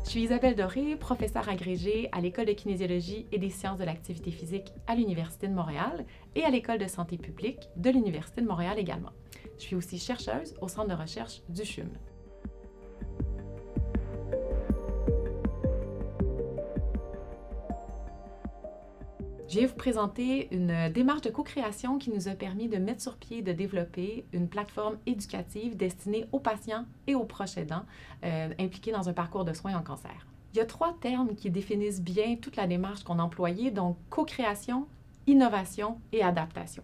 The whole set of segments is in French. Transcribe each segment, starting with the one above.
Je suis Isabelle Doré, professeure agrégée à l'École de kinésiologie et des sciences de l'activité physique à l'Université de Montréal et à l'École de santé publique de l'Université de Montréal également. Je suis aussi chercheuse au centre de recherche du CHUM. Je vais vous présenter une démarche de co-création qui nous a permis de mettre sur pied et de développer une plateforme éducative destinée aux patients et aux proches aidants impliqués dans un parcours de soins en cancer. Il y a 3 termes qui définissent bien toute la démarche qu'on a employée, donc co-création, innovation et adaptation.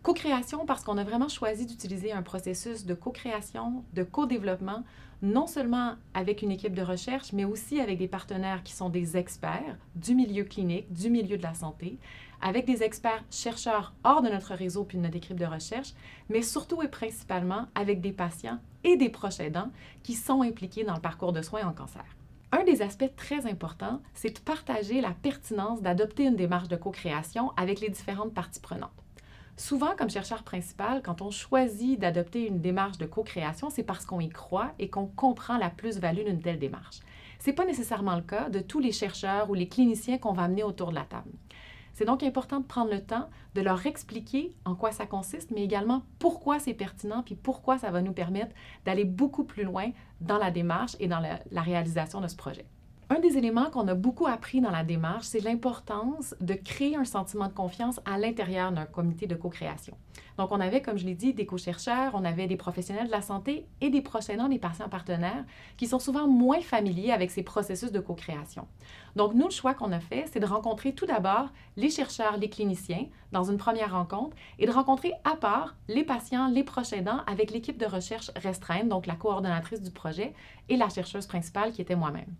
Co-création parce qu'on a vraiment choisi d'utiliser un processus de co-création, de co-développement, non seulement avec une équipe de recherche, mais aussi avec des partenaires qui sont des experts du milieu clinique, du milieu de la santé, avec des experts chercheurs hors de notre réseau puis de notre équipe de recherche, mais surtout et principalement avec des patients et des proches aidants qui sont impliqués dans le parcours de soins en cancer. Un des aspects très importants, c'est de partager la pertinence d'adopter une démarche de co-création avec les différentes parties prenantes. Souvent, comme chercheur principal, quand on choisit d'adopter une démarche de co-création, c'est parce qu'on y croit et qu'on comprend la plus-value d'une telle démarche. Ce n'est pas nécessairement le cas de tous les chercheurs ou les cliniciens qu'on va amener autour de la table. C'est donc important de prendre le temps de leur expliquer en quoi ça consiste, mais également pourquoi c'est pertinent puis pourquoi ça va nous permettre d'aller beaucoup plus loin dans la démarche et dans la réalisation de ce projet. Un des éléments qu'on a beaucoup appris dans la démarche, c'est l'importance de créer un sentiment de confiance à l'intérieur d'un comité de co-création. Donc, on avait, comme je l'ai dit, des co-chercheurs, on avait des professionnels de la santé et des proches aidants, des patients partenaires, qui sont souvent moins familiers avec ces processus de co-création. Donc, nous, le choix qu'on a fait, c'est de rencontrer tout d'abord les chercheurs, les cliniciens, dans une première rencontre, et de rencontrer à part les patients, les proches aidants, avec l'équipe de recherche restreinte, donc la coordonnatrice du projet et la chercheuse principale qui était moi-même.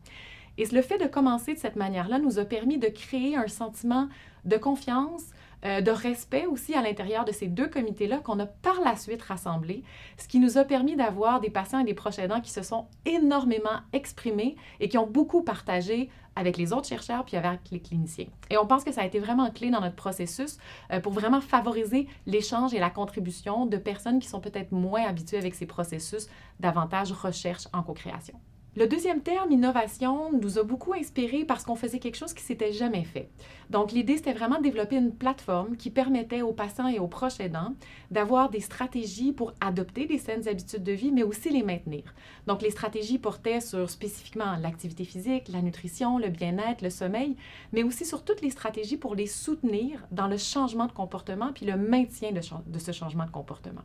Et le fait de commencer de cette manière-là nous a permis de créer un sentiment de confiance, de respect aussi à l'intérieur de ces 2 comités-là qu'on a par la suite rassemblés, ce qui nous a permis d'avoir des patients et des proches aidants qui se sont énormément exprimés et qui ont beaucoup partagé avec les autres chercheurs puis avec les cliniciens. Et on pense que ça a été vraiment clé dans notre processus pour vraiment favoriser l'échange et la contribution de personnes qui sont peut-être moins habituées avec ces processus davantage recherche en co-création. Le deuxième terme, innovation, nous a beaucoup inspiré parce qu'on faisait quelque chose qui ne s'était jamais fait. Donc, l'idée, c'était vraiment de développer une plateforme qui permettait aux patients et aux proches aidants d'avoir des stratégies pour adopter des saines habitudes de vie, mais aussi les maintenir. Donc, les stratégies portaient sur spécifiquement l'activité physique, la nutrition, le bien-être, le sommeil, mais aussi sur toutes les stratégies pour les soutenir dans le changement de comportement puis le maintien de ce changement de comportement.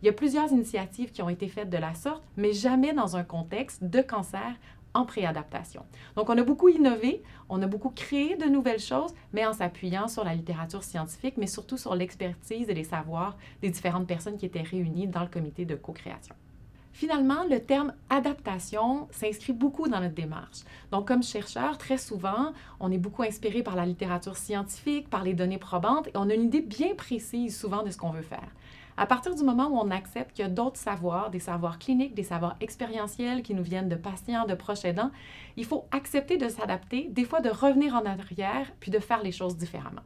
Il y a plusieurs initiatives qui ont été faites de la sorte, mais jamais dans un contexte de cancer en préadaptation. Donc, on a beaucoup innové, on a beaucoup créé de nouvelles choses, mais en s'appuyant sur la littérature scientifique, mais surtout sur l'expertise et les savoirs des différentes personnes qui étaient réunies dans le comité de co-création. Finalement, le terme adaptation s'inscrit beaucoup dans notre démarche. Donc, comme chercheur, très souvent, on est beaucoup inspiré par la littérature scientifique, par les données probantes, et on a une idée bien précise souvent de ce qu'on veut faire. À partir du moment où on accepte qu'il y a d'autres savoirs, des savoirs cliniques, des savoirs expérientiels qui nous viennent de patients, de proches aidants, il faut accepter de s'adapter, des fois de revenir en arrière, puis de faire les choses différemment.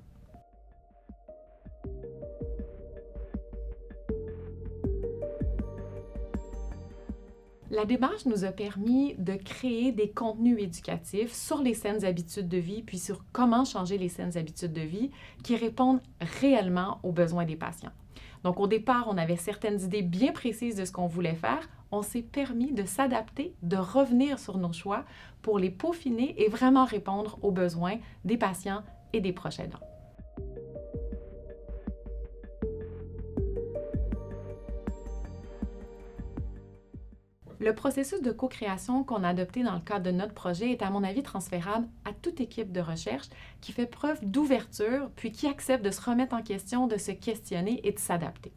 La démarche nous a permis de créer des contenus éducatifs sur les saines habitudes de vie, puis sur comment changer les saines habitudes de vie qui répondent réellement aux besoins des patients. Donc, au départ, on avait certaines idées bien précises de ce qu'on voulait faire. On s'est permis de s'adapter, de revenir sur nos choix pour les peaufiner et vraiment répondre aux besoins des patients et des proches aidants. Le processus de co-création qu'on a adopté dans le cadre de notre projet est, à mon avis, transférable à toute équipe de recherche qui fait preuve d'ouverture puis qui accepte de se remettre en question, de se questionner et de s'adapter.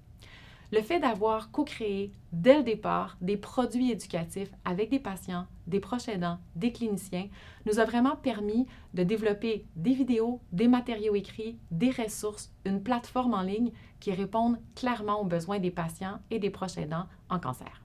Le fait d'avoir co-créé dès le départ des produits éducatifs avec des patients, des proches aidants, des cliniciens, nous a vraiment permis de développer des vidéos, des matériaux écrits, des ressources, une plateforme en ligne qui répondent clairement aux besoins des patients et des proches aidants en cancer.